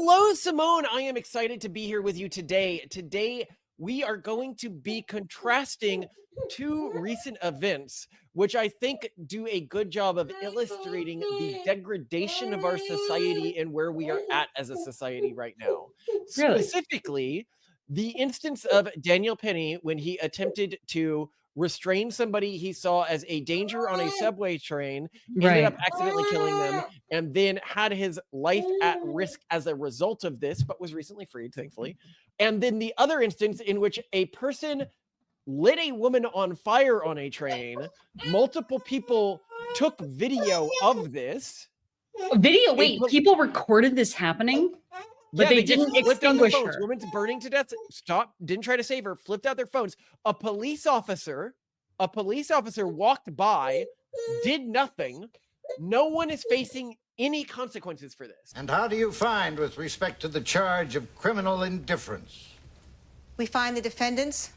Hello, Simone. I am excited to be here with you today. Today, we are going to be contrasting two recent events, which I think do a good job of illustrating the degradation of our society and where we are at as a society right now. Really? Specifically, the instance of Daniel Penny when he attempted to restrain somebody he saw as a danger on a subway train, ended up Right. accidentally killing them, and then had his life at risk as a result of this, but was recently freed, thankfully. And then the other instance in which a person lit a woman on fire on a train, multiple people took video of this. Video. A Wait, people recorded this happening, but Yeah, they they just didn't flipped out their extinguish phones. her. Woman's burning to death. Stop. Didn't try to save her. Flipped out their phones. A police officer walked by, did nothing. No one is facing any consequences for this. And how do you find with respect to the charge of criminal indifference? We find the defendants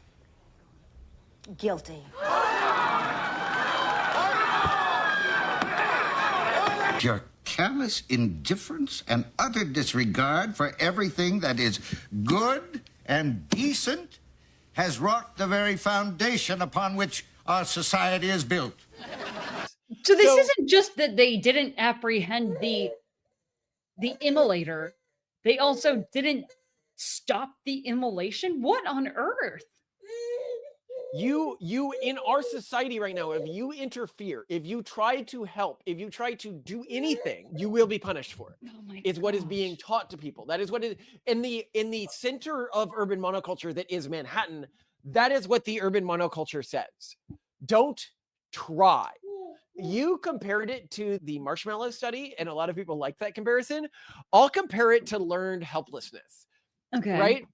guilty. Your careless indifference and utter disregard for everything that is good and decent has wrought the very foundation upon which our society is built. So this isn't just that they didn't apprehend the immolator. They also didn't stop the immolation. What on earth? You in our society right now, if you interfere, if you try to help, if you try to do anything, you will be punished for it. Oh my Is what is gosh. being taught to people. That is what is in the center of urban monoculture that is Manhattan. That is what the urban monoculture says. Don't try. You compared it to the marshmallow study, and a lot of people like that comparison. I'll compare it to learned helplessness. Okay. Right?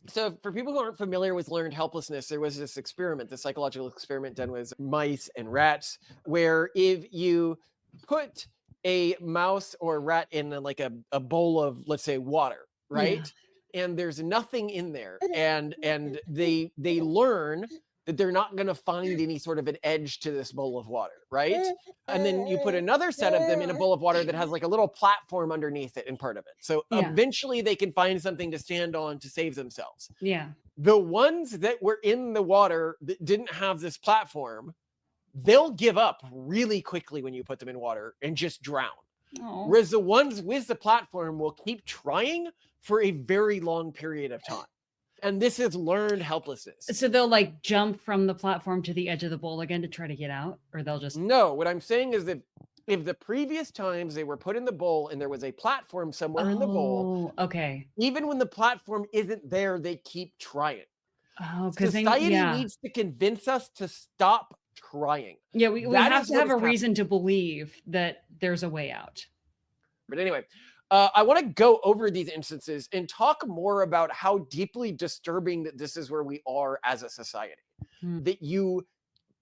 So for people who aren't familiar with learned helplessness, there was this experiment, this psychological experiment done with mice and rats, where if you put a mouse or rat in like a bowl of, let's say, water, right? And there's nothing in there, and they learn that they're not going to find any sort of an edge to this bowl of water, right? And then you put another set of them in a bowl of water that has like a little platform underneath it and part of it. So Yeah. eventually they can find something to stand on to save themselves. Yeah. The ones that were in the water that didn't have this platform, they'll give up really quickly when you put them in water and just drown. Oh. Whereas the ones with the platform will keep trying for a very long period of time. And this is learned helplessness. So they'll like jump from the platform to the edge of the bowl again to try to get out, or they'll just No, what I'm saying is that if the previous times they were put in the bowl and there was a platform somewhere in the bowl, okay. even when the platform isn't there, they keep trying. Oh, because Society needs to convince us to stop trying. Yeah, we That have is to what have is a happening. reason to believe that there's a way out. But anyway, I want to go over these instances and talk more about how deeply disturbing that this is where we are as a society. That you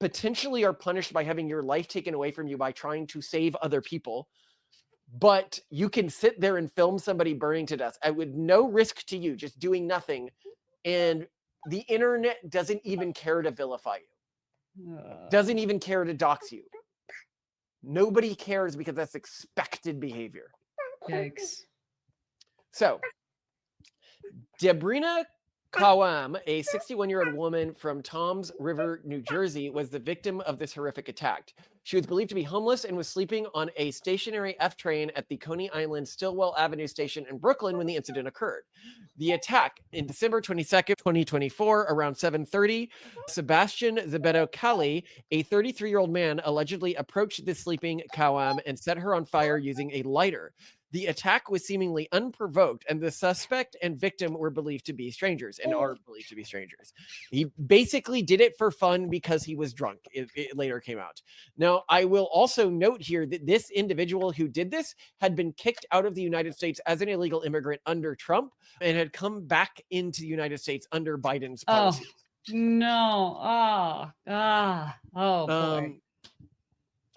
potentially are punished by having your life taken away from you by trying to save other people, but you can sit there and film somebody burning to death with no risk to you, just doing nothing, and the internet doesn't even care to vilify you, doesn't even care to dox you. Nobody cares because that's expected behavior. Yikes. So, Debrina Kawam, a 61-year-old woman from Toms River, New Jersey, was the victim of this horrific attack. She was believed to be homeless and was sleeping on a stationary F train at the Coney Island Stillwell Avenue station in Brooklyn when the incident occurred. The attack in December 22nd, 2024, around 7:30, Sebastian Zebedo-Cali, a 33-year-old man, allegedly approached the sleeping Kawam and set her on fire using a lighter. The attack was seemingly unprovoked, and the suspect and victim were believed to be strangers and are believed to be strangers. He basically did it for fun because he was drunk. It later came out. Now, I will also note here that this individual who did this had been kicked out of the United States as an illegal immigrant under Trump and had come back into the United States under Biden's policy. No. Oh boy.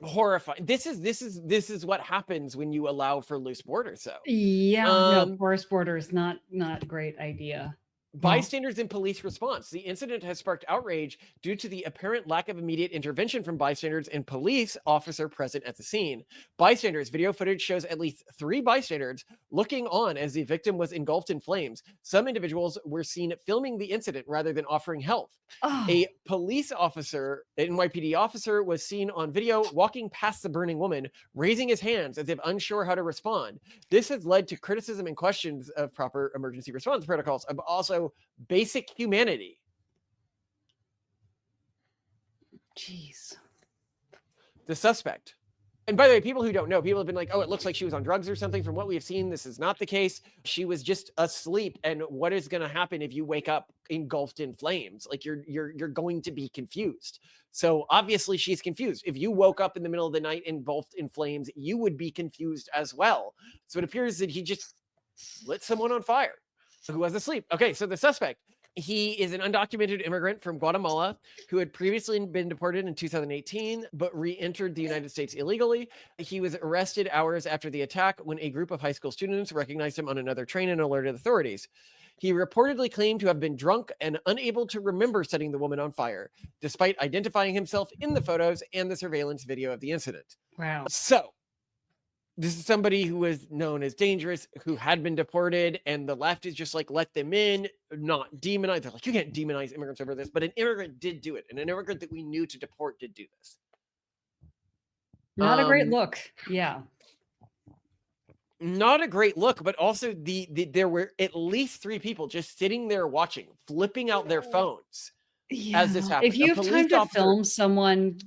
Horrifying. This is what happens when you allow for loose borders, though. Yeah, no, porous border is not a great idea. Bystanders and police response. The incident has sparked outrage due to the apparent lack of immediate intervention from bystanders and police officer present at the scene. Bystanders video footage shows at least 3 bystanders looking on as the victim was engulfed in flames. Some individuals were seen filming the incident rather than offering help. A police officer, an NYPD officer, was seen on video walking past the burning woman, raising his hands as if unsure how to respond. This has led to criticism and questions of proper emergency response protocols, but also basic humanity. Jeez. The suspect. And by the way, people who don't know, people have been like, oh, it looks like she was on drugs or something. From what we have seen, this is not the case. She was just asleep. And what is going to happen if you wake up engulfed in flames? Like you're going to be confused. So obviously she's confused. If you woke up in the middle of the night engulfed in flames, you would be confused as well. So it appears that he just lit someone on fire who was asleep. Okay, so the suspect. He is an undocumented immigrant from Guatemala who had previously been deported in 2018, but re-entered the United States illegally. He was arrested hours after the attack when a group of high school students recognized him on another train and alerted authorities. He reportedly claimed to have been drunk and unable to remember setting the woman on fire, despite identifying himself in the photos and the surveillance video of the incident. Wow. So, this is somebody who was known as dangerous, who had been deported, and the left is just like, let them in, not demonize. They're like, you can't demonize immigrants over this, but an immigrant did do it, and an immigrant that we knew to deport did do this. Not a great look. Yeah. Not a great look, but also there were at least 3 people just sitting there watching, flipping out their phones as this happened. If you have time to film someone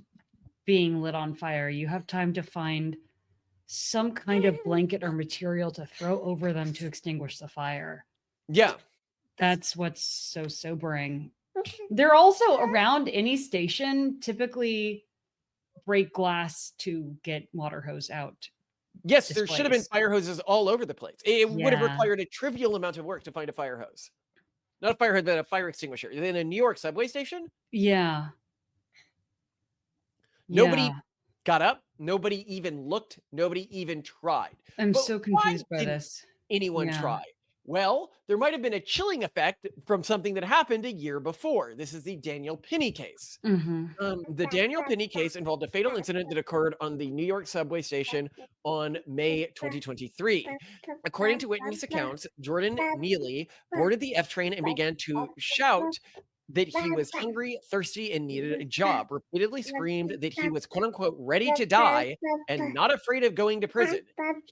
being lit on fire, you have time to find some kind of blanket or material to throw over them to extinguish the fire. Yeah. That's what's so sobering. They're also around any station, typically break glass to get water hose out. Yes, there should have been fire hoses all over the place. It would have Yeah. required a trivial amount of work to find a fire hose. Not a fire hose, but a fire extinguisher. In a New York subway station, Yeah. nobody Yeah. got up. Nobody even looked. Nobody even tried. I'm But so why confused by didn't this. anyone Yeah. try? Well, there might have been a chilling effect from something that happened a year before. This is the Daniel Penny case. The Daniel Penny case involved a fatal incident that occurred on the New York subway station on May 2023. According to witness accounts, Jordan Neely boarded the F train and began to shout that he was hungry, thirsty, and needed a job. Repeatedly screamed that he was, quote unquote, ready to die and not afraid of going to prison.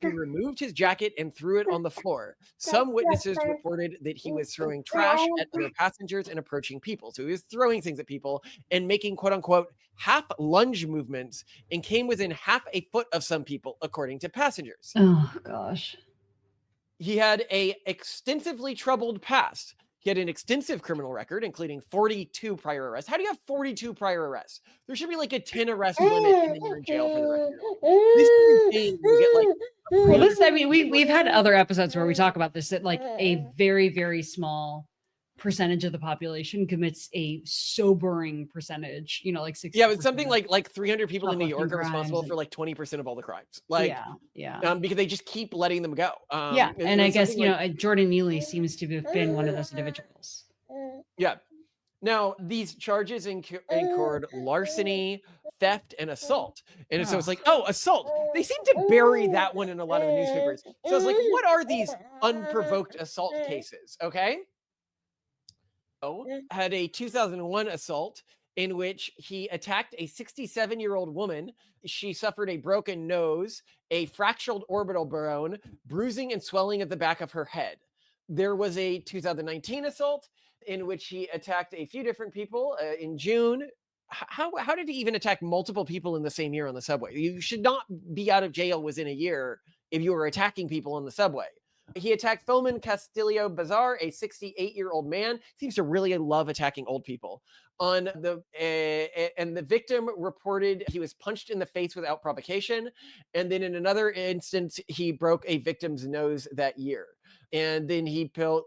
He removed his jacket and threw it on the floor. Some witnesses reported that he was throwing trash at other passengers and approaching people. So he was throwing things at people and making, quote unquote, half lunge movements and came within half a foot of some people, according to passengers. Oh, gosh. He had a extensively troubled past. He had an extensive criminal record, including 42 prior arrests. How do you have 42 prior arrests? There should be like a 10 arrest limit, and then you're in jail for the rest of your life. This is insane. You get like, well, this, I mean, we've had other episodes where we talk about this, that like a very, very small percentage of the population commits a sobering percentage, you know, like 60. Yeah, but something like 300 people in New York are responsible for like 20% of all the crimes. Like, yeah. Because they just keep letting them go. And I guess, you know, Jordan Neely seems to have been one of those individuals. Yeah. Now, these charges incurred larceny, theft, and assault. And so it's like, oh, assault. They seem to bury that one in a lot of the newspapers. So I was like, what are these unprovoked assault cases? Okay. Had a 2001 assault in which he attacked a 67-year-old woman. She suffered a broken nose, a fractured orbital bone, bruising and swelling at the back of her head. There was a 2019 assault in which he attacked a few different people in June. How did he even attack multiple people in the same year on the subway? You should not be out of jail within a year if you were attacking people on the subway. He attacked Foman Castillo Bazar, a 68-year-old man. Seems to really love attacking old people. And the victim reported he was punched in the face without provocation. And then in another instance, he broke a victim's nose that year. And then he pled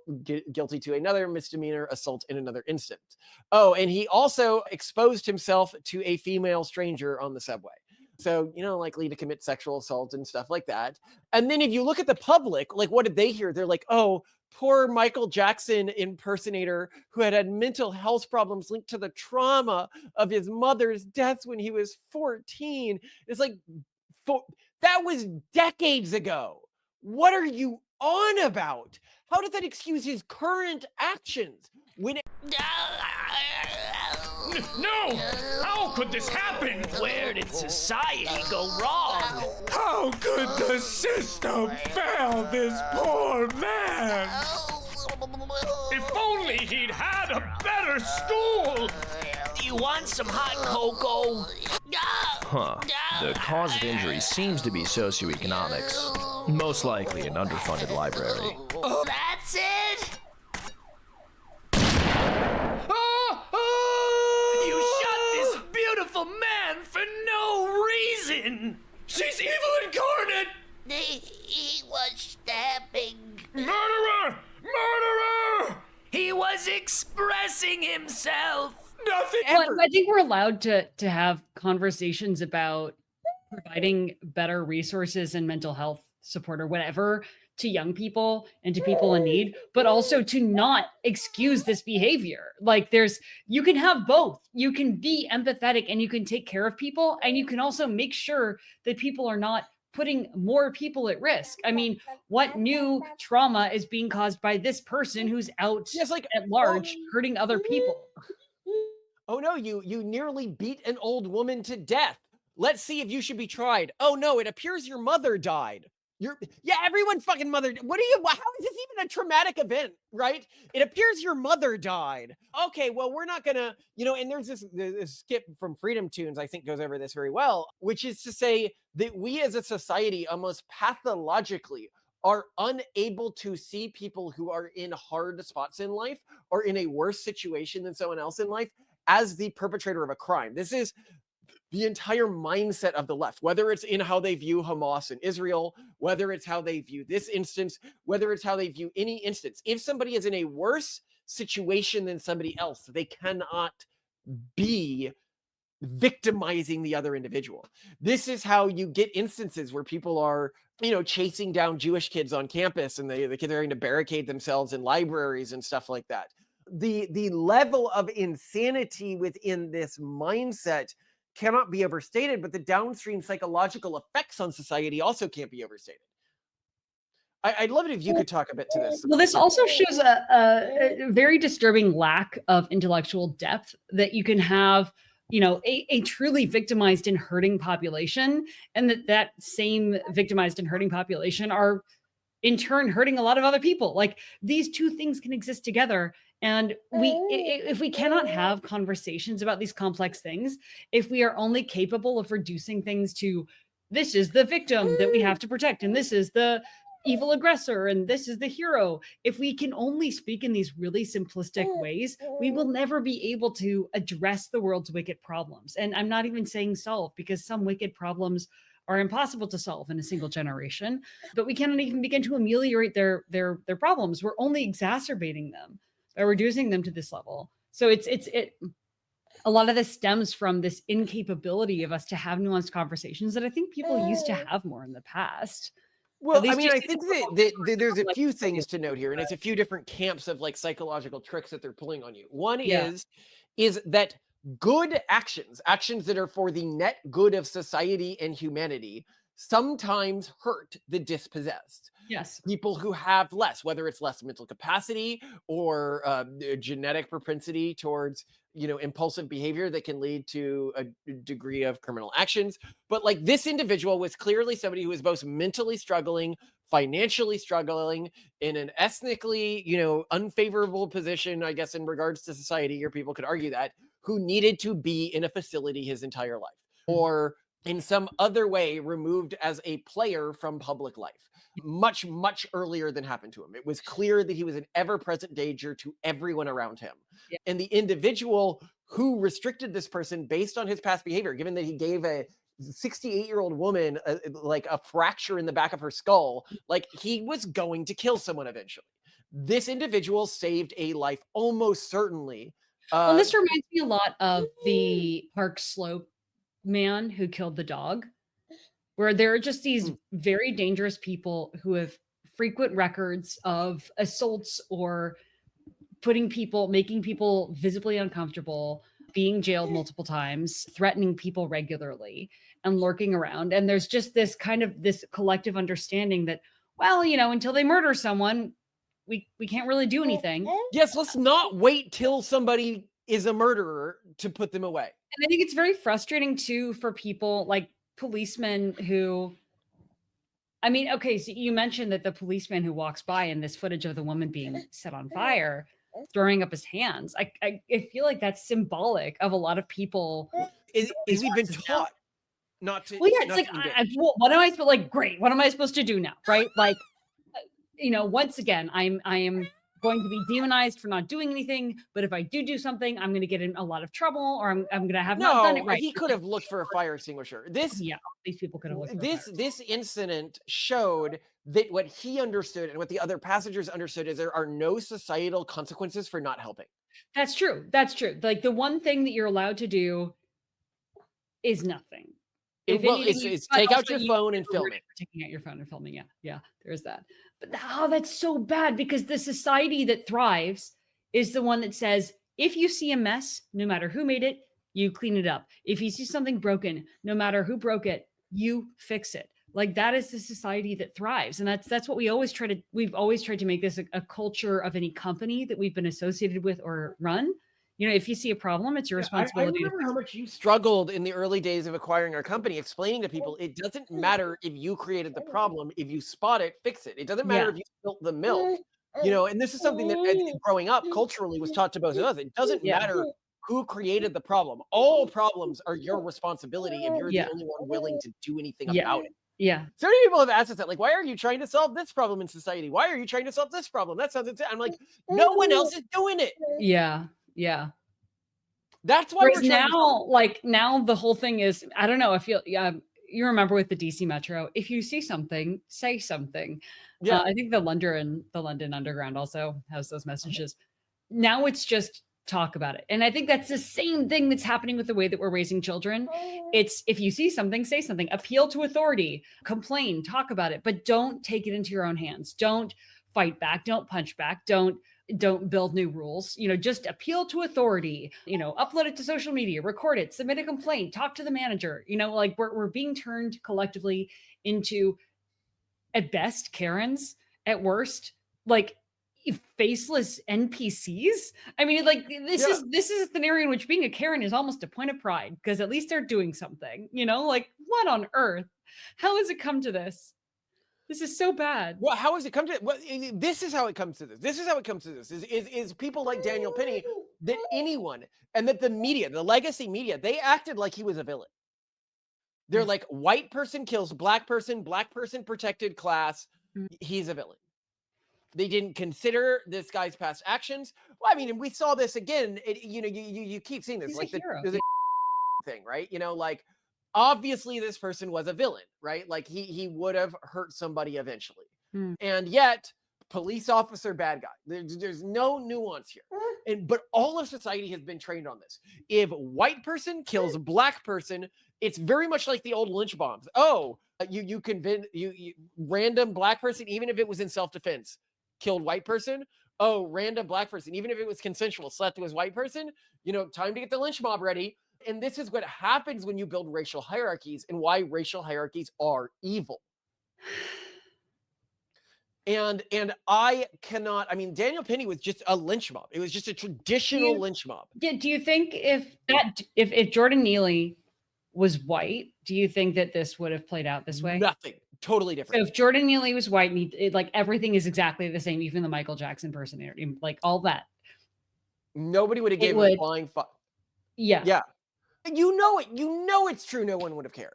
guilty to another misdemeanor assault in another instance. Oh, and he also exposed himself to a female stranger on the subway. So, you know, likely to commit sexual assault and stuff like that. And then if you look at the public, like, what did they hear? They're like, oh, poor Michael Jackson impersonator who had mental health problems linked to the trauma of his mother's death when he was 14. It's like, that was decades ago. What are you on about? How does that excuse his current actions? When No! How could this happen? Where did society go wrong? How could the system fail this poor man? If only he'd had a better school! Do you want some hot cocoa? Huh. The cause of injury seems to be socioeconomics. Most likely an underfunded library. That's it? You shot this beautiful man for no reason! She's evil incarnate! He was stabbing. Murderer! Murderer! He was expressing himself. Nothing ever. I think we're allowed to have conversations about providing better resources and mental health support or whatever to young people and to people in need, but also to not excuse this behavior. Like you can have both. You can be empathetic and you can take care of people, and you can also make sure that people are not putting more people at risk. I mean, what new trauma is being caused by this person who's out at large hurting other people? Oh no, you nearly beat an old woman to death. Let's see if you should be tried. Oh no, it appears your mother died. Everyone's fucking mother. How is this even a traumatic event, right? It appears your mother died. Okay, well, we're not gonna, and there's this skip from Freedom Tunes, I think goes over this very well, which is to say that we as a society almost pathologically are unable to see people who are in hard spots in life or in a worse situation than someone else in life as the perpetrator of a crime. This is the entire mindset of the left, whether it's in how they view Hamas and Israel, whether it's how they view this instance, whether it's how they view any instance. If somebody is in a worse situation than somebody else, they cannot be victimizing the other individual. This is how you get instances where people are, chasing down Jewish kids on campus, and the kids are having to barricade themselves in libraries and stuff like that. The level of insanity within this mindset cannot be overstated, but the downstream psychological effects on society also can't be overstated. I'd love it if you could talk a bit to this. Well, this also shows a very disturbing lack of intellectual depth that you can have, a truly victimized and hurting population, and that same victimized and hurting population are in turn hurting a lot of other people. Like, these two things can exist together. And if we cannot have conversations about these complex things, if we are only capable of reducing things to, this is the victim that we have to protect, and this is the evil aggressor, and this is the hero. If we can only speak in these really simplistic ways, we will never be able to address the world's wicked problems. And I'm not even saying solve, because some wicked problems are impossible to solve in a single generation, but we cannot even begin to ameliorate their problems. We're only exacerbating them by reducing them to this level. So a lot of this stems from this incapability of us to have nuanced conversations that I think people used to have more in the past. Well, I mean, I think that there's a few things to note here, and it's a few different camps of like psychological tricks that they're pulling on you. One is that good actions that are for the net good of society and humanity, sometimes hurt the dispossessed. Yes. People who have less, whether it's less mental capacity or genetic propensity towards, impulsive behavior that can lead to a degree of criminal actions. But like, this individual was clearly somebody who was both mentally struggling, financially struggling, in an ethnically, unfavorable position, I guess, in regards to society, or people could argue that, who needed to be in a facility his entire life, or in some other way removed as a player from public life, much, much earlier than happened to him. It was clear that he was an ever-present danger to everyone around him. Yeah. And the individual who restricted this person based on his past behavior, given that he gave a 68-year-old woman like a fracture in the back of her skull, like, he was going to kill someone eventually. This individual saved a life almost certainly. Well, this reminds me a lot of the Park Slope man who killed the dog, where there are just these very dangerous people who have frequent records of assaults or making people visibly uncomfortable, being jailed multiple times, threatening people regularly, and lurking around. And there's just this collective understanding that, well, until they murder someone, we can't really do anything. Yes, let's not wait till somebody is a murderer to put them away. And I think it's very frustrating too for people like policemen who, I mean, okay, so you mentioned that the policeman who walks by in this footage of the woman being set on fire, throwing up his hands. I feel like that's symbolic of a lot of people. Is we've been taught not to. Well, yeah, it's like, what am I supposed? Like, great. What am I supposed to do now? Right? Like, once again, I am going to be demonized for not doing anything. But if I do something, I'm going to get in a lot of trouble, or I'm going to have not done it right. He could have looked for a fire extinguisher. These people could have looked. This incident showed that what he understood and what the other passengers understood is there are no societal consequences for not helping. That's true. That's true. Like the one thing that you're allowed to do is nothing. It's take out your phone and film it. Taking out your phone and filming, yeah, there's that. But that's so bad because the society that thrives is the one that says, if you see a mess, no matter who made it, you clean it up. If you see something broken, no matter who broke it, you fix it. Like that is the society that thrives. And that's what we've always tried to make this a culture of any company that we've been associated with or run. If you see a problem, it's your responsibility. I remember how much you struggled in the early days of acquiring our company, explaining to people, it doesn't matter if you created the problem. If you spot it, fix it. It doesn't matter if you spilt the milk, and this is something that growing up culturally was taught to both of us. It doesn't matter who created the problem. All problems are your responsibility if you're the only one willing to do anything about it. Yeah. So many people have asked us that, like, why are you trying to solve this problem in society? Why are you trying to solve this problem? That sounds insane. I'm like, no one else is doing it. Yeah. Yeah. That's why now the whole thing is, I don't know. I feel, you remember with the DC Metro, if you see something, say something. Yeah. I think the London Underground also has those messages. Now it's just talk about it. And I think that's the same thing that's happening with the way that we're raising children. It's if you see something, say something, appeal to authority, complain, talk about it, but don't take it into your own hands. Don't fight back. Don't punch back. Don't build new rules, just appeal to authority, upload it to social media, record it, submit a complaint, talk to the manager, like we're being turned collectively into, at best, Karens, at worst, like faceless NPCs. I mean, like this is a scenario in which being a Karen is almost a point of pride because at least they're doing something, like what on earth? How has it come to this? This is so bad. Well, how has it come to it? Well, this is how it comes to this. This is how it comes to this. Is people like Daniel Penny, that anyone, and that the media, the legacy media, they acted like he was a villain. They're like, white person kills black person protected class. He's a villain. They didn't consider this guy's past actions. Well, I mean, we saw this again. You keep seeing this. He's like a thing, right? Like, obviously this person was a villain, right? Like he would have hurt somebody eventually. And yet police officer, bad guy. There's no nuance here. But all of society has been trained on this. If white person kills black person, it's very much like the old lynch bombs. Oh, you convince you random black person, even if it was in self-defense, killed white person. Oh, random black person, even if it was consensual, slept with white person, time to get the lynch mob ready. And this is what happens when you build racial hierarchies and why racial hierarchies are evil. And I mean, Daniel Penny was just a lynch mob. It was just a traditional lynch mob. Yeah. Do you think if Jordan Neely was white, do you think that this would have played out this way? Nothing. Totally different. So if Jordan Neely was white, and like everything is exactly the same, even the Michael Jackson impersonator, like all that. Nobody would have given a flying fuck. Yeah. Yeah. It's true. No one would have cared.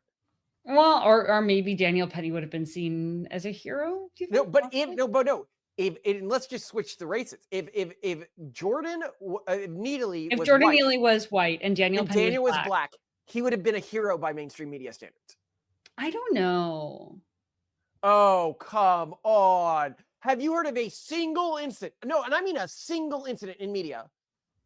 Well, or maybe Daniel Penny would have been seen as a hero. Do you think? If let's just switch the races. If Jordan Neely was white and Daniel was black, he would have been a hero by mainstream media standards. I don't know. Oh, come on. Have you heard of a single incident? No, and I mean a single incident in media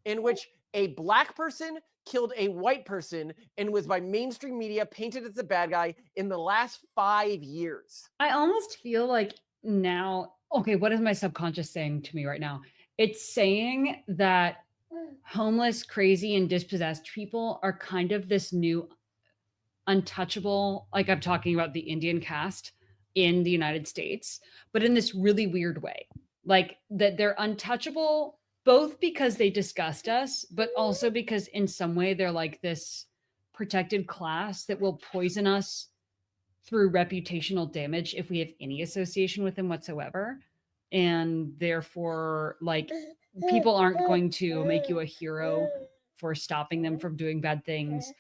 in which a black person killed a white person and was by mainstream media painted as the bad guy in the last 5 years? I almost feel like now, okay, what is my subconscious saying to me right now? It's saying that homeless, crazy, and dispossessed people are kind of this new untouchable, like I'm talking about the Indian caste in the United States, but in this really weird way. Like that they're untouchable both because they disgust us, but also because in some way they're like this protected class that will poison us through reputational damage if we have any association with them whatsoever. And therefore, like, people aren't going to make you a hero for stopping them from doing bad things.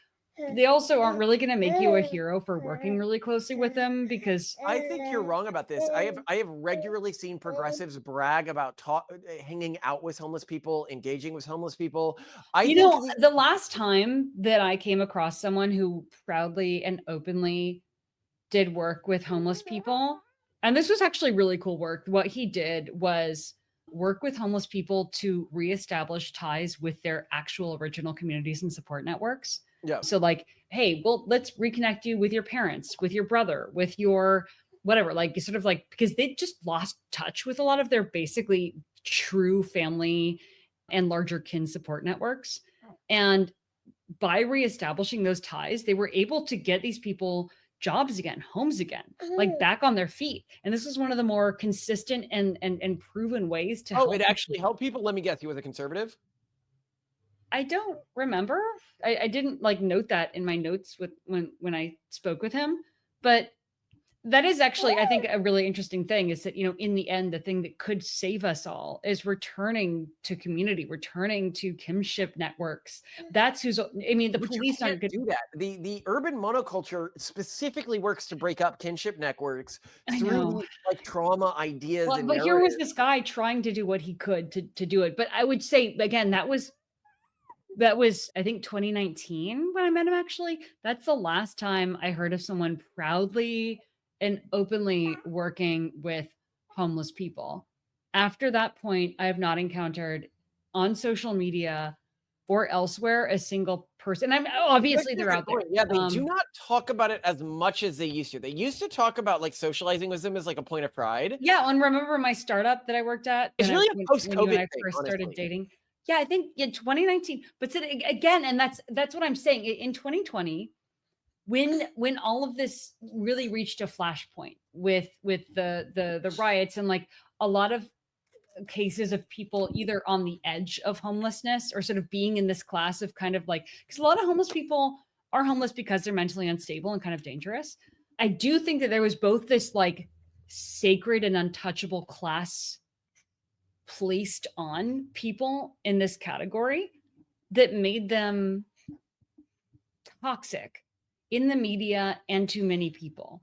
They also aren't really going to make you a hero for working really closely with them because I think you're wrong about this. I have regularly seen progressives brag about hanging out with homeless people, engaging with homeless people. I you think know the last time that I came across someone who proudly and openly did work with homeless people, and this was actually really cool work. What he did was work with homeless people to reestablish ties with their actual original communities and support networks. yeah. So like, hey, well, let's reconnect you with your parents, with your brother, with your whatever, like sort of like because they just lost touch with a lot of their basically true family and larger kin support networks. And by reestablishing those ties, they were able to get these people jobs again, homes again, like back on their feet. And this is one of the more consistent and proven ways to Oh, help it people. actually helped people. Let me guess, you was a conservative? I don't remember. I didn't like note that in my notes with when I spoke with him, but that is actually, I think, a really interesting thing is that, you know, in the end, the thing that could save us all is returning to community, returning to kinship networks. That's who's, I mean, the But you police aren't can't good. do that. The urban monoculture specifically works to break up kinship networks I through know. these like trauma ideas Well, and but here was narratives. this guy trying to do what he could to do it. But I would say again, that was I think 2019 when I met him actually. That's the last time I heard of someone proudly and openly working with homeless people. After that point, I have not encountered on social media or elsewhere a single person. I'm But obviously here's they're the out there. point. Yeah, they do not talk about it as much as they used to. They used to talk about like socializing with them as like a point of pride. Yeah, and remember my startup that I worked at It's really a when you post-COVID and I thing, first started honestly. dating? Yeah, I think in 2019. But then again, and that's what I'm saying. In 2020, when all of this really reached a flashpoint with the riots and like a lot of cases of people either on the edge of homelessness or sort of being in this class of kind of like because a lot of homeless people are homeless because they're mentally unstable and kind of dangerous. I do think that there was both this like sacred and untouchable class placed on people in this category that made them toxic in the media and to many people,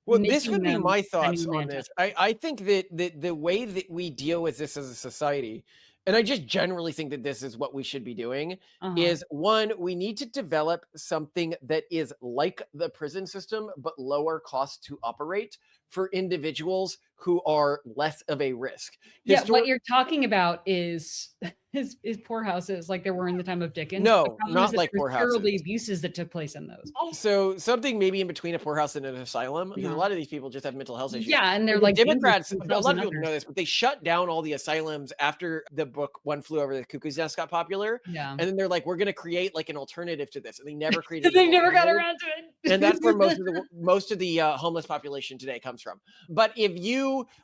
Well, this making would be them my thoughts genuinely on this. untouchable. I think that the way that we deal with this as a society, and I just generally think that this is what we should be doing, Uh-huh. is one, we need to develop something that is like the prison system, but lower cost to operate for individuals who are less of a risk. Yeah, what you're talking about is is poorhouses like there were in the time of Dickens. The No, problem is not that like there's poorhouses. terrible abuses that took place in those. So something maybe in between a poorhouse and an asylum, because a Uh-huh. lot of these people just have mental health issues. Yeah, and they're And the like dangerous Democrats, to a themselves lot and of people don't others. know this, but they shut down all the asylums after the book One Flew Over the Cuckoo's Nest got popular. Yeah. And then they're like, we're going to create like an alternative to this. And they never created They an never got alternative. around to it. And that's where most of the homeless population today comes from. But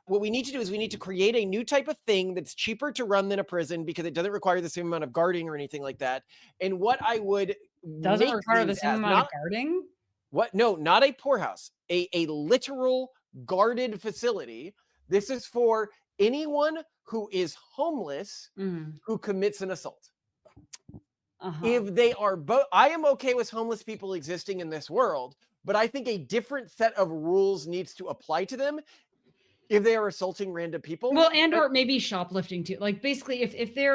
what we need to do is we need to create a new type of thing that's cheaper to run than a prison because it doesn't require the same amount of guarding or anything like that. And what I would Doesn't make require the these same as amount of not guarding. what? No, not a poorhouse. A literal guarded facility. This is for anyone who is homeless Mm, who commits an assault. uh-huh. If they are both, I am okay with homeless people existing in this world, but I think a different set of rules needs to apply to them if they are assaulting random people. Well, and or maybe shoplifting too. Like basically if they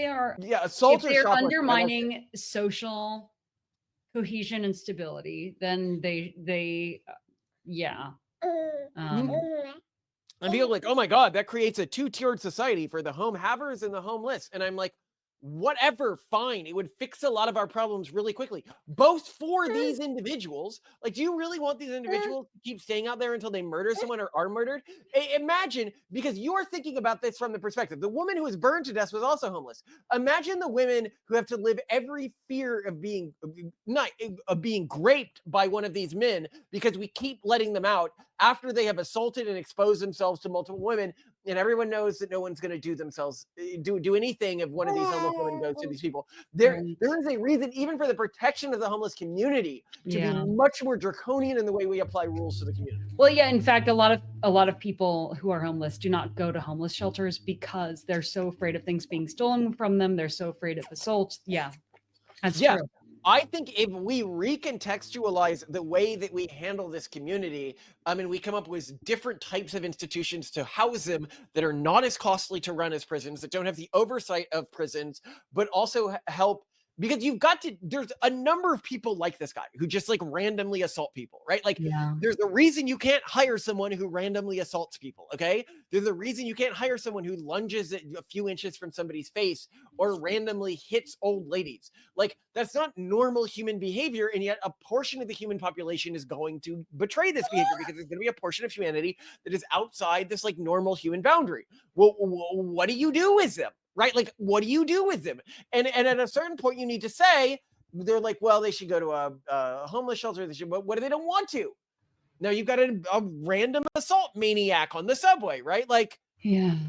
are Yeah, if assault or they're shoplifting. I like it. undermining social cohesion and stability, then they yeah. Um, And people are like, oh my God, that creates a two-tiered society for the home havers and the homeless. And I'm like, whatever, fine. It would fix a lot of our problems really quickly, both for these individuals. Like, do you really want these individuals to keep staying out there until they murder someone or are murdered? Imagine, because you're thinking about this from the perspective, the woman who was burned to death was also homeless. Imagine the women who have to live every fear of being raped by one of these men because we keep letting them out after they have assaulted and exposed themselves to multiple women, and everyone knows that no one's going to do anything if one of these homeless women goes to these people. There is a reason, even for the protection of the homeless community, to be much more draconian in the way we apply rules to the community. Well, yeah, in fact, a lot of people who are homeless do not go to homeless shelters because they're so afraid of things being stolen from them. They're so afraid of assaults. Yeah, that's true. I think if we recontextualize the way that we handle this community, we come up with different types of institutions to house them that are not as costly to run as prisons, that don't have the oversight of prisons, but also help. Because there's a number of people like this guy who just like randomly assault people, right? Like there's a reason you can't hire someone who randomly assaults people, okay? There's a reason you can't hire someone who lunges at a few inches from somebody's face or randomly hits old ladies. Like, that's not normal human behavior, and yet a portion of the human population is going to betray this behavior because there's going to be a portion of humanity that is outside this like normal human boundary. Well, what do you do with them? Right? Like, what do you do with them? And at a certain point, you need to say, they're like, well, they should go to a homeless shelter. They should, but what if they don't want to? Now you've got a random assault maniac on the subway, right? Like, we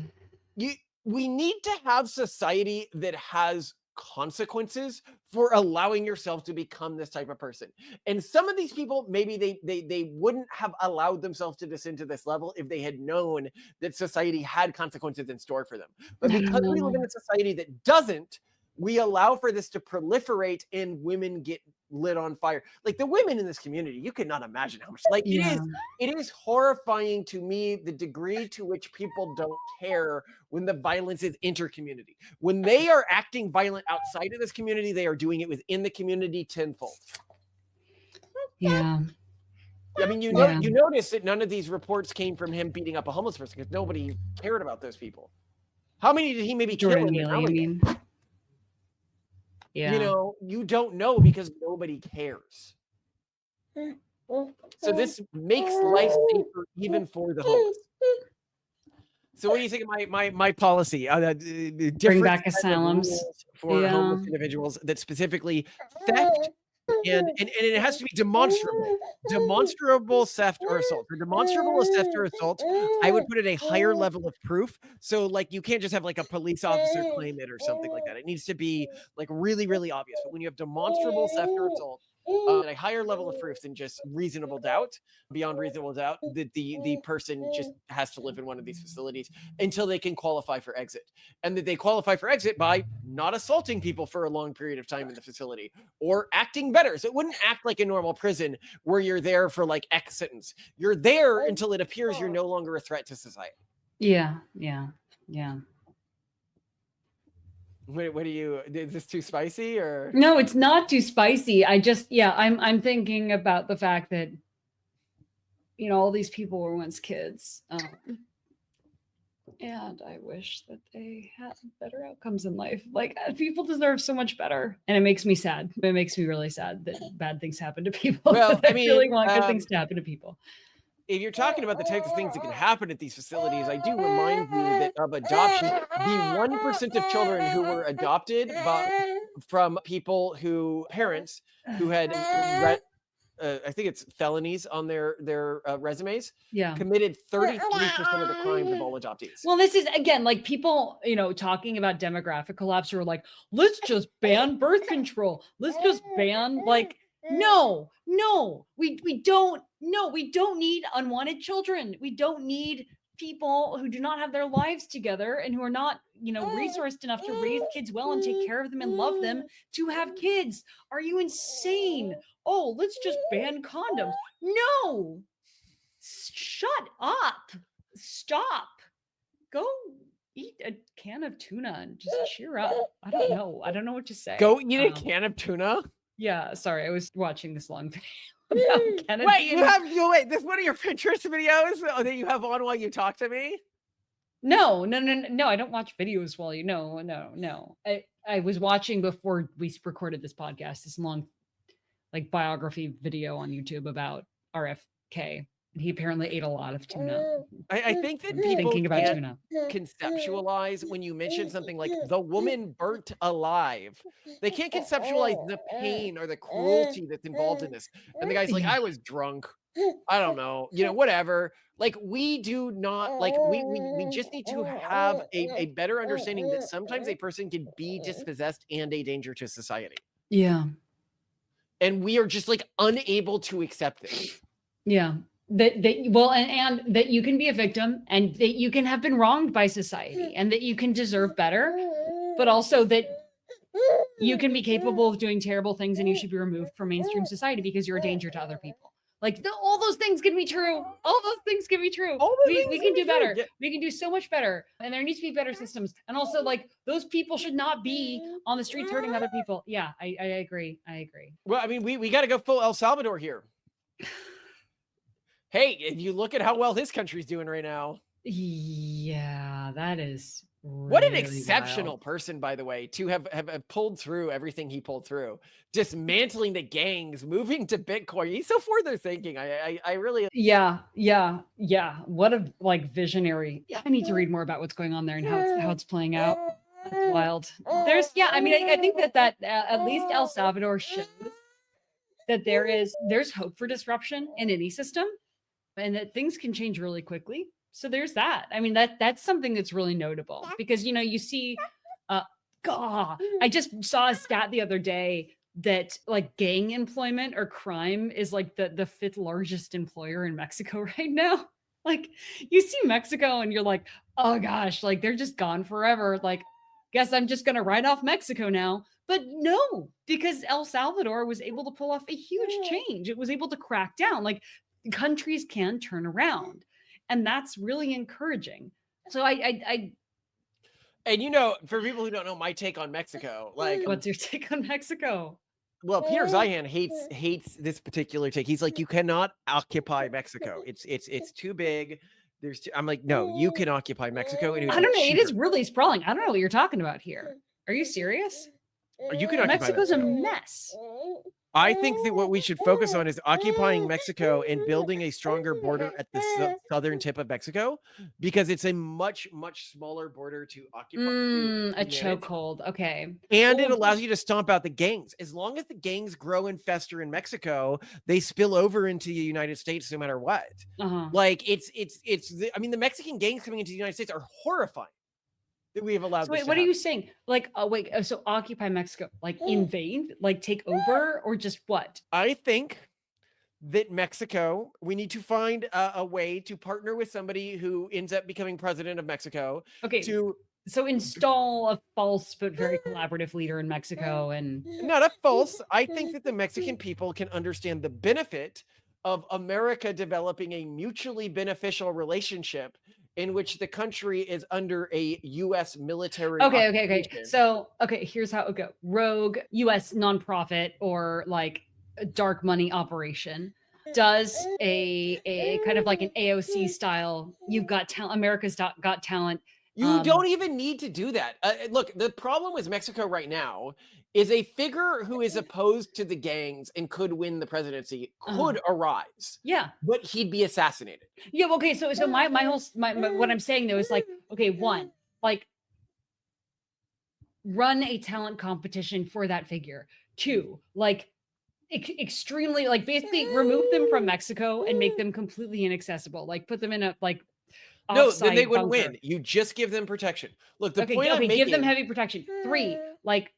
need to have society that has consequences for allowing yourself to become this type of person. And some of these people, maybe they wouldn't have allowed themselves to descend to this level if they had known that society had consequences in store for them. But because we live in a society that doesn't, we allow for this to proliferate and women get lit on fire. Like, the women in this community, you cannot imagine how much, like, it is horrifying to me, the degree to which people don't care when the violence is inter-community. When they are acting violent outside of this community, they are doing it within the community tenfold. Yeah. I mean, you notice that none of these reports came from him beating up a homeless person because nobody cared about those people. How many did he maybe kill? Yeah. You know, you don't know because nobody cares. So this makes life safer even for the homeless. So what do you think of my policy? Bring back asylums for homeless individuals that specifically theft, and it has to be demonstrable theft or assault. For demonstrable theft or assault, I would put it a higher level of proof. So like, you can't just have like a police officer claim it or something like that. It needs to be like really, really obvious. But when you have demonstrable theft or assault, at a higher level of proof than just reasonable doubt, beyond reasonable doubt, that the person just has to live in one of these facilities until they can qualify for exit. And that they qualify for exit by not assaulting people for a long period of time in the facility or acting better. So it wouldn't act like a normal prison where you're there for like X sentence. You're there until it appears you're no longer a threat to society. Yeah. What do you, is this too spicy or? No, it's not too spicy. I'm thinking about the fact that, you know, all these people were once kids. And I wish that they had better outcomes in life. Like, people deserve so much better. And it makes me sad. It makes me really sad that bad things happen to people. Well, I mean, really want good things to happen to people. If you're talking about the types of things that can happen at these facilities, I do remind you that of adoption, the 1% of children who were adopted from people parents who had I think it's felonies on their resumes, committed 33% of the crimes of all adoptees. Well, this is, again, like, people, you know, talking about demographic collapse who are like, let's just ban birth control. Let's just ban, like, no, we don't need unwanted children. We don't need people who do not have their lives together and who are not, you know, resourced enough to raise kids well and take care of them and love them to have kids. Are you insane? Oh, let's just ban condoms. No, shut up. Stop. Go eat a can of tuna and just cheer up. I don't know what to say. Go eat a can of tuna? Yeah, sorry, I was watching this long video. Wait, this is one of your Pinterest videos that you have on while you talk to me? No. I don't watch videos while you. No. I was watching before we recorded this podcast. This long, like biography video on YouTube about RFK. He apparently ate a lot of tuna. I think that I'm people thinking about can't tuna. conceptualize when you mention something like the woman burnt alive. They can't conceptualize the pain or the cruelty that's involved in this. And the guy's like, Yeah. I was drunk. I don't know, whatever. Like we do not like we just need to have a better understanding that sometimes a person can be dispossessed and a danger to society. Yeah. And we are just like unable to accept this. Yeah. And that you can be a victim and that you can have been wronged by society and that you can deserve better, but also that you can be capable of doing terrible things and you should be removed from mainstream society because you're a danger to other people. Like all those things can be true. All those things can be true. We can do better. Yeah. We can do so much better. And there needs to be better systems. And also like those people should not be on the streets hurting other people. Yeah, I agree. Well, I mean, we got to go full El Salvador here. Hey, if you look at how well his country's doing right now. Yeah, that is What an really exceptional wild. person, by the way, to have pulled through everything he pulled through, dismantling the gangs, moving to Bitcoin. He's so forward thinking. I really. Yeah. What a visionary. Yeah, I need to read more about what's going on there and how it's playing out. That's wild. I think that at least El Salvador shows that there's hope for disruption in any system and that things can change really quickly. So there's that. I mean, that's something that's really notable because, you see, I just saw a stat the other day that like gang employment or crime is like the fifth largest employer in Mexico right now. Like you see Mexico and you're like, oh gosh, like they're just gone forever. Like, guess I'm just going to write off Mexico now. But no, because El Salvador was able to pull off a huge change. It was able to crack down. Like countries can turn around. And that's really encouraging. So I And for people who don't know my take on Mexico, like what's your take on Mexico? Well, Peter Zeihan hates this particular take. He's like, you cannot occupy Mexico. It's too big. I'm like, no, you can occupy Mexico. And I don't know. It is really sprawling. I don't know what you're talking about here. Are you serious? You can occupy Mexico's a mess. I think that what we should focus on is occupying Mexico and building a stronger border at the southern tip of Mexico, because it's a much, much smaller border to occupy. A chokehold. Okay. And it allows you to stomp out the gangs. As long as the gangs grow and fester in Mexico, they spill over into the United States no matter what. Like the Mexican gangs coming into the United States are horrifying. That we have allowed. So wait, what are you saying? Like, so occupy Mexico, like invade, like take over, or just what? I think that Mexico, we need to find a way to partner with somebody who ends up becoming president of Mexico. Okay. So install a false but very collaborative leader in Mexico, and not a false. I think that the Mexican people can understand the benefit of America developing a mutually beneficial relationship in which the country is under a U.S. military. Okay. So, here's how it would go. Rogue U.S. nonprofit or like a dark money operation does a kind of like an AOC style. You've got talent. America's got talent. You don't even need to do that. Look, the problem with Mexico right now is a figure who is opposed to the gangs and could win the presidency could arise. Yeah. But he'd be assassinated. Yeah. Okay. So my what I'm saying though is like, okay, one, like run a talent competition for that figure. Two, like extremely, like basically remove them from Mexico and make them completely inaccessible. Like put them in a like. No, then they wouldn't win. You just give them protection. Look, the point I'm making, give them heavy protection. Three, like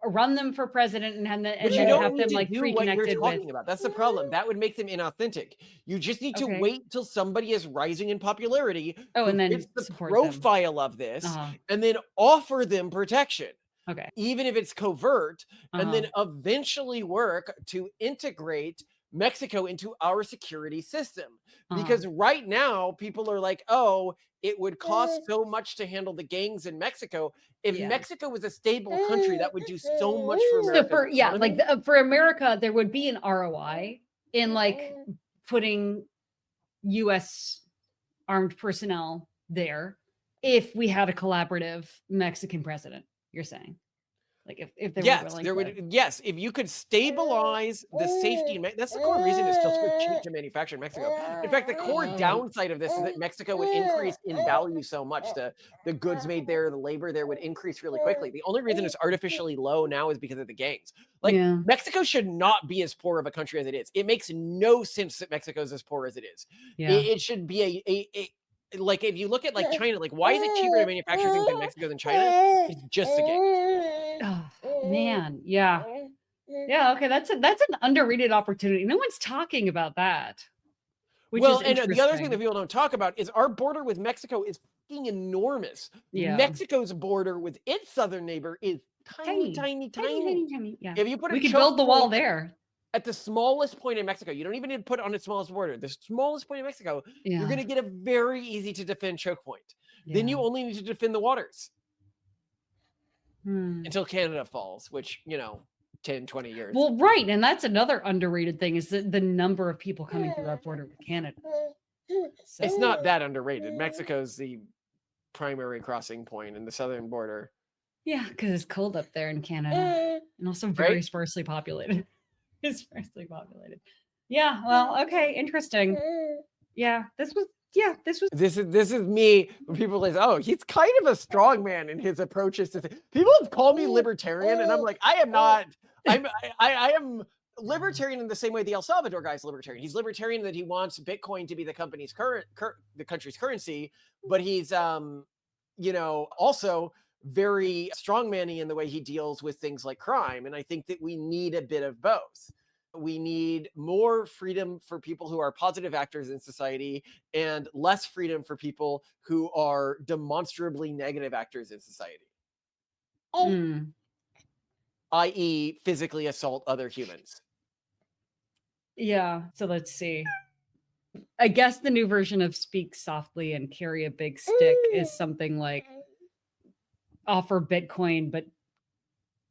run them for president and have them like pre-connected with. That's the problem. That would make them inauthentic. You just need to wait till somebody is rising in popularity. And then fits the profile of this, and then offer them protection. Okay. Even if it's covert, and then eventually work to integrate Mexico into our security system. Because right now people are like, oh, it would cost so much to handle the gangs in Mexico. If Mexico was a stable country, that would do so much for America. So for America, there would be an ROI in like putting U.S. armed personnel there if we had a collaborative Mexican president, you're saying? Like if they were Yes, willing there to. would. Yes, if you could stabilize the safety, that's the core reason it's still so cheap to manufacture in Mexico. In fact, the core downside of this is that Mexico would increase in value so much. The goods made there, the labor there would increase really quickly. The only reason it's artificially low now is because of the gangs. Like Yeah. Mexico should not be as poor of a country as it is. It makes no sense that Mexico is as poor as it is. Yeah. It should be like if you look at like China, like why is it cheaper to manufacture things in Mexico than China? It's just the gangs. Oh, man. Yeah. Yeah. Okay. That's an underrated opportunity. No one's talking about that. Which Well, is and the other thing that interesting. people don't talk about is our border with Mexico is fucking enormous. Yeah. Mexico's border with its southern neighbor is tiny. Yeah. If you put a We could choke build the wall point there. at the smallest point in Mexico, you don't even need to put it on its smallest border. The smallest point in Mexico, Yeah. you're going to get a very easy to defend choke point. Then you only need to defend the waters until Canada falls, which, 10, 20 years. Well, right. And that's another underrated thing is the number of people coming through our border with Canada. So, It's not that underrated. Mexico's the primary crossing point in the southern border. yeah, because it's cold up there in Canada and also very Right? sparsely populated. It's sparsely populated. Yeah. Well, okay. Interesting. Yeah. This was. This is me when people say, oh, he's kind of a strong man in his approaches to things. People call me libertarian, and I'm like, I am not. I am libertarian in the same way the El Salvador guy's libertarian. He's libertarian that he wants Bitcoin to be the company's the country's currency, but he's also very strongman-y in the way he deals with things like crime. And I think that we need a bit of both. We need more freedom for people who are positive actors in society and less freedom for people who are demonstrably negative actors in society, i.e. physically assault other humans. Yeah. So let's see. I guess the new version of speak softly and carry a big stick is something like offer Bitcoin, but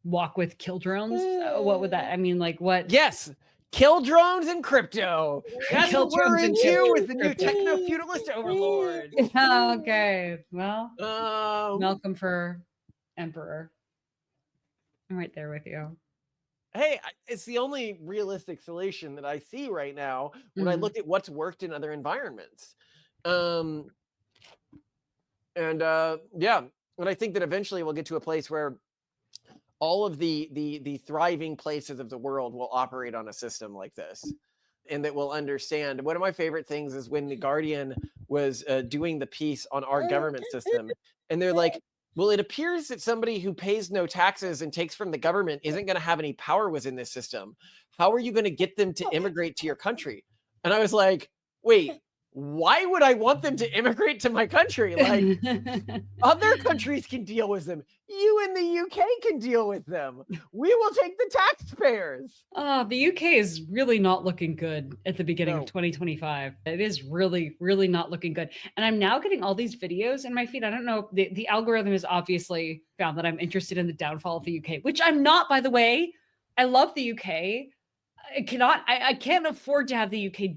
walk with kill drones. What would that? I mean, like what? Yes, kill drones and crypto. That's Kill what we're drones and into with the new crypto. techno-feudalist overlords. Okay. Well, Um, Malcolm for emperor. I'm right there with you. hey, it's the only realistic solution that I see right now when I look at what's worked in other environments. And I think that eventually we'll get to a place where all of the thriving places of the world will operate on a system like this, and that we'll understand. One of my favorite things is when The Guardian was doing the piece on our government system, and they're like, well, it appears that somebody who pays no taxes and takes from the government isn't going to have any power within this system. How are you going to get them to immigrate to your country? And I was like, wait, why would I want them to immigrate to my country? Like, other countries can deal with them. You in the UK can deal with them. We will take the taxpayers. The UK is really not looking good at the beginning of 2025. It is really, really not looking good. And I'm now getting all these videos in my feed. I don't know. The algorithm has obviously found that I'm interested in the downfall of the UK, which I'm not, by the way. I love the UK. I can't afford to have the UK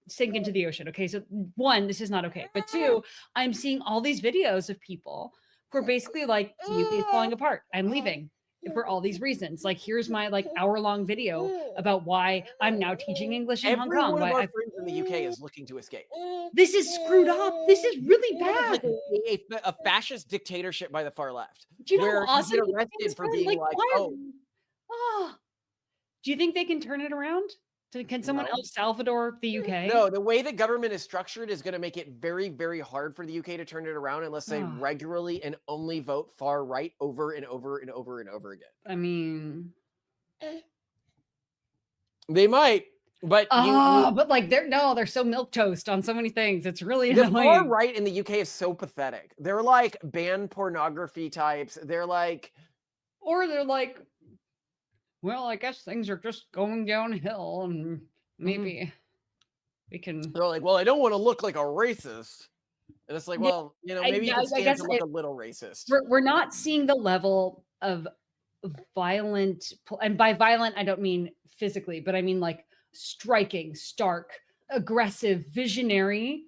sink into the ocean. Okay. So one, this is not okay. But two, I'm seeing all these videos of people who are basically like, the UK is falling apart. I'm leaving for all these reasons. Like, here's my hour-long video about why I'm now teaching English in Hong Every Kong. one of Why our friends in the UK is looking to escape. this is screwed up. This is really bad. Like a fascist dictatorship by the far left. Do you know where how awesome you get these arrested things for are? being like, why oh. Do you think they can turn it around? Can someone No. El Salvador the UK? No, the way the government is structured is going to make it very, very hard for the UK to turn it around unless they regularly and only vote far right over and over and over and over again. I mean, they might, but they're so milquetoast on so many things. It's really the annoying. far right in the UK is so pathetic. They're like banned pornography types. They're like, well, I guess things are just going downhill, and maybe we can. They're like, well, I don't want to look like a racist, and it's like, well, maybe you can stand to look a little racist. We're not seeing the level of violent, and by violent I don't mean physically, but I mean like striking, stark, aggressive, visionary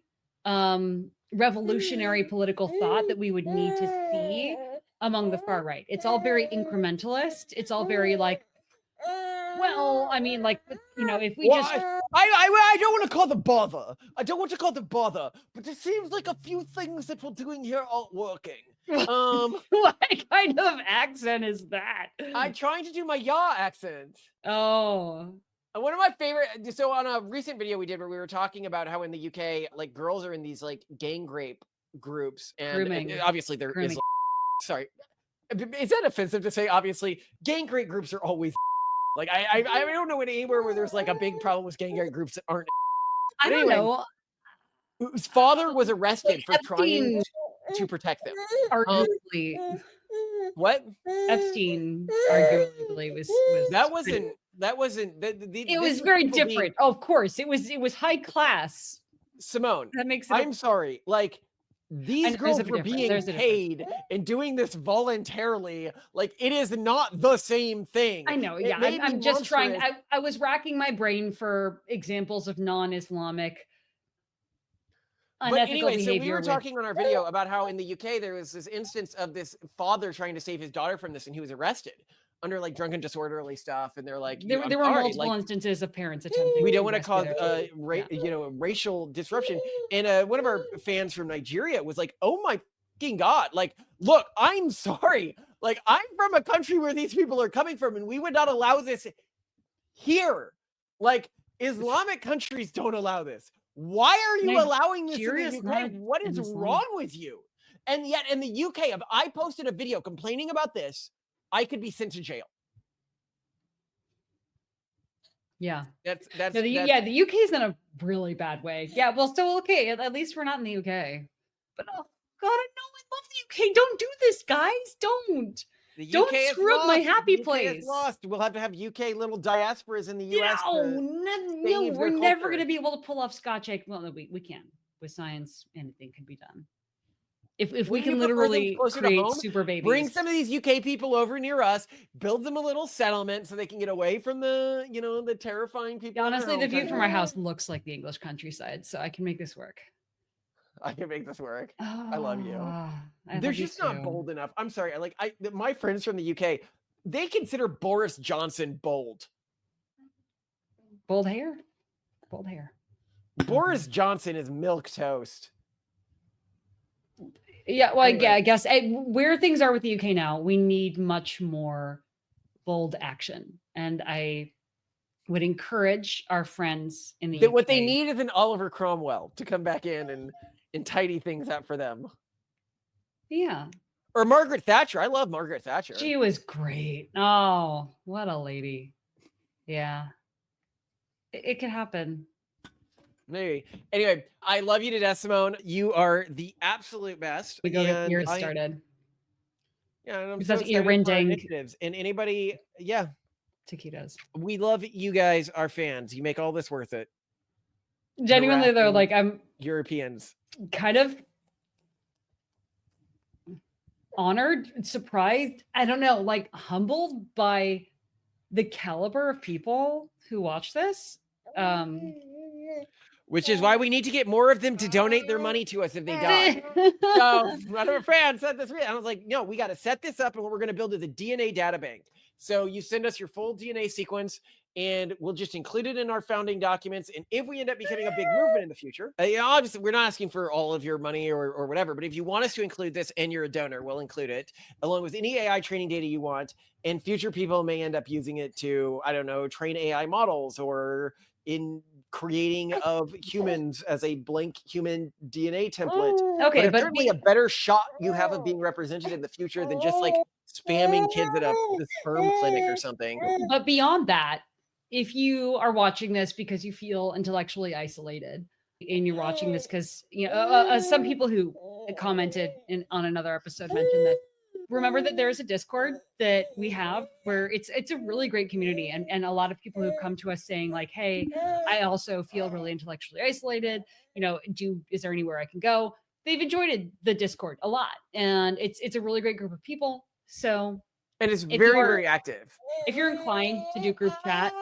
revolutionary political thought that we would need to see among the far right. It's all very incrementalist. It's all very like, well, I mean, like, if we Well, just I don't want to call the bother. I don't want to call the bother, but it seems like a few things that we're doing here aren't working. what kind of accent is that? I'm trying to do my yaw accent. Oh, One of my favorite, so on a recent video we did where we were talking about how in the UK, like girls are in these like gang rape groups, and Grooming. obviously there is, Grooming. sorry, is that offensive to say? Obviously, gang rape groups are always like I don't know anywhere where there's like a big problem with gang rape groups that aren't. I don't know. Whose father was arrested for trying Epstein, to protect them. arguably, What? Epstein, arguably, was That wasn't. It was very different. Oh, of course, it was high class. Simone, That makes it. I'm sorry. Like these girls there's a were difference. being There's a difference. paid and doing this voluntarily. Like it is not the same thing. I know. It Yeah, may be I'm just trying. monstrous. I was racking my brain for examples of non-Islamic But unethical anyway, so behavior. we were with- talking on our video about how in the UK there was this instance of this father trying to save his daughter from this, and he was arrested under like drunken disorderly stuff. And they're like, There, I'm there were sorry, multiple like, instances of parents attempting. we to don't want to rescue cause their children. racial disruption. And one of our fans from Nigeria was like, oh my fucking god, like look, I'm sorry, like I'm from a country where these people are coming from, and we would not allow this here. Like Islamic countries don't allow this. Why are you allowing this in Nigeria's the UK? not What is an Islamic- wrong with you? And yet in the UK, if I posted a video complaining about this, I could be sent to jail. Yeah. That's No, the UK is in a really bad way. Yeah, well, still okay. At least we're not in the UK. But oh god, I know I love the UK. Don't do this, guys. Don't. The Don't UK is screw up my lost. happy The UK is place. lost. We'll have to have UK little diasporas in the US. No, save we're their never culture. going to be able to pull off Scotch egg. Well, no, we can. With science, anything can be done. If we Wouldn't can you prefer them literally closer to create home? super babies. Bring some of these UK people over near us, build them a little settlement so they can get away from the, the terrifying people. Yeah, in their honestly, the home view from our country. house looks like the English countryside, so I can make this work. I can make this work. I love you. I They're love you just not too. bold enough. I'm sorry. My friends from the UK, they consider Boris Johnson bold. Bold hair. Bold hair. Boris Johnson is milk toast. Yeah, well, Anyway. yeah, I guess where things are with the UK now, we need much more bold action, and I would encourage our friends in the UK. What they need is an Oliver Cromwell to come back in and tidy things up for them. Yeah, Or Margaret Thatcher. I love Margaret Thatcher. she was great. Oh, what a lady. Yeah, it could happen. Maybe. Anyway, I love you to death, Simone. You are the absolute best. We go get and yours I- started. Yeah, and I'm Because so that's excited for our ear-rending. initiatives. And anybody, yeah, Taquitos. we love you guys, our fans. You make all this worth it. Genuinely, though, harassing like I'm Europeans. kind of honored, surprised, I don't know, like humbled by the caliber of people who watch this. Which is why we need to get more of them to donate their money to us if they die. So one of our fans said this. I was like, no, we got to set this up, and what we're going to build is a DNA data bank. So you send us your full DNA sequence, and we'll just include it in our founding documents. And if we end up becoming a big movement in the future, obviously we're not asking for all of your money or whatever, but if you want us to include this and you're a donor, we'll include it along with any AI training data you want. And future people may end up using it to, I don't know, train AI models or in creating of humans as a blank human DNA template. Okay, But but certainly a better shot you have of being represented in the future than just like spamming kids at a sperm clinic or something. But beyond that, if you are watching this because you feel intellectually isolated, and you're watching this because some people who commented on another episode mentioned that. Remember that there's a Discord that we have where it's a really great community, and a lot of people who come to us saying like, hey, I also feel really intellectually isolated. Is there anywhere I can go? They've enjoyed the Discord a lot, and it's a really great group of people. So, and it's if very, you are- very active. if you're inclined to do group chat,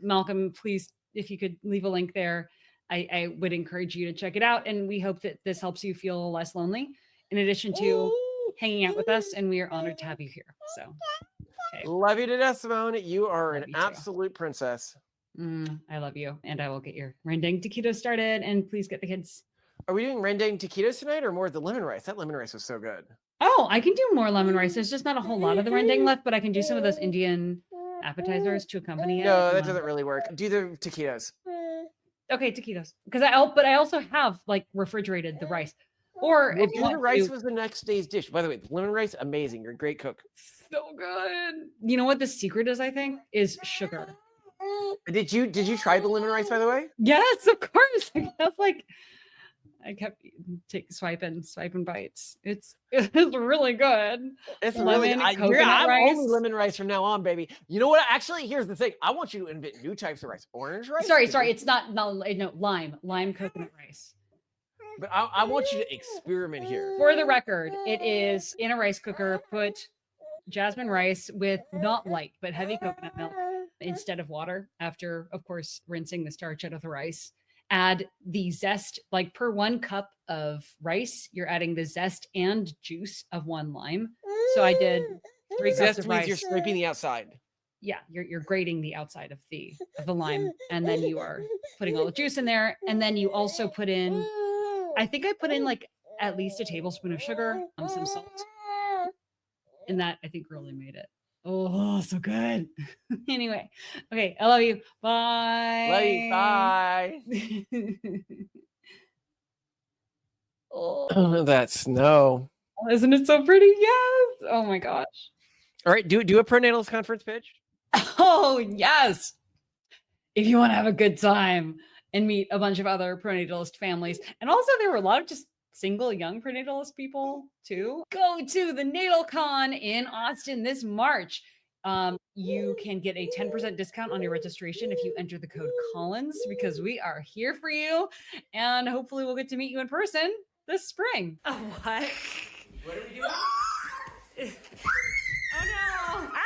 Malcolm, please, if you could leave a link there. I would encourage you to check it out. And we hope that this helps you feel less lonely in addition to hanging out with us. And we are honored to have you here. So, okay. Love you to death, Simone. You are Love an you too. absolute princess. I love you. And I will get your rendang taquitos started. And please get the kids. Are we doing rendang taquitos tonight or more of the lemon rice? That lemon rice was so good. Oh, I can do more lemon rice. There's just not a whole lot of the rendang left, but I can do some of those Indian appetizers to accompany it. No, that doesn't really work. Do the taquitos. Okay, taquitos. But I also have like refrigerated the rice. Or Well, if you want lemon rice to, was the next day's dish. By the way, lemon rice, amazing. You're a great cook. so good. You know what the secret is, I think, is sugar. Did you try the lemon rice, by the way? Yes, of course. That's like I kept swiping bites. It's really good. It's Lemon, really, coconut I'm rice. only lemon rice from now on, baby. You know what? Actually, here's the thing. I want you to invent new types of rice. Orange rice? Sorry, it's not no lime coconut rice. But I want you to experiment here. For the record, it is in a rice cooker. Put jasmine rice with not light but heavy coconut milk instead of water. After, of course, rinsing the starch out of the rice. Add the zest, like per 1 cup of rice, you're adding the zest and juice of 1 lime. So I did 3 cups Zest of means rice. you're scraping the outside. Yeah, you're grating the outside of the lime, and then you are putting all the juice in there, and then you also put in. I think I put in like at least a tablespoon of sugar and some salt, and that I think really made it. Oh, so good. Anyway, okay, I love you. Bye. Love you. Bye. Oh, That snow. isn't it so pretty? Yes. Oh my gosh. All right, do a prenatal conference pitch. Oh, yes. If you want to have a good time and meet a bunch of other prenatalist families. And also there were a lot of just single young prenatalist people too. Go to the Natal Con in Austin this March. You can get a 10% discount on your registration if you enter the code Collins, because we are here for you. And hopefully we'll get to meet you in person this spring. Oh, what? What are we doing? Oh no! Ah!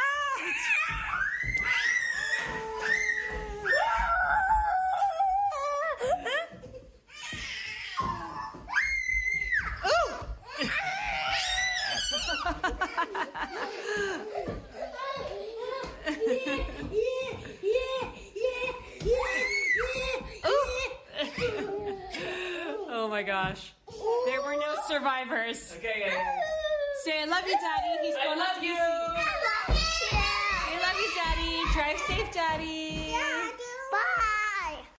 Oh my gosh. There were no survivors. Okay. Say I love you, Daddy. He's going to love you.